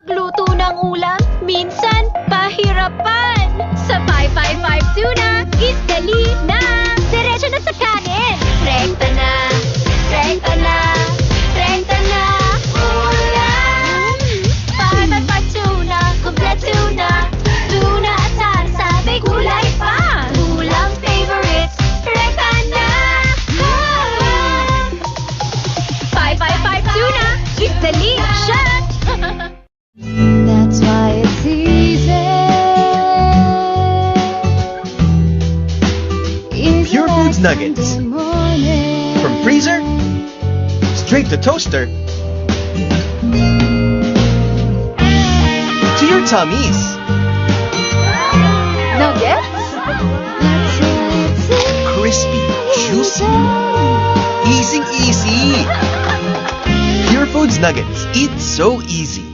Magluto ng ulam, minsan pahirapan. Sa 555 tuna, is dali na. Diretso na sa kanin. Rekta na, rekta na, rekta na. Ulam! 555 tuna, kompleto tuna. Tuna at salsa, may gulay pa. Ulam favorites, rekta na. 555 tuna, is delicious. That's why it's easy. Pure Foods Nuggets. From freezer, straight to toaster, to your tummies. Nuggets? Crispy, juicy, easy. Pure Foods Nuggets. Eat so easy.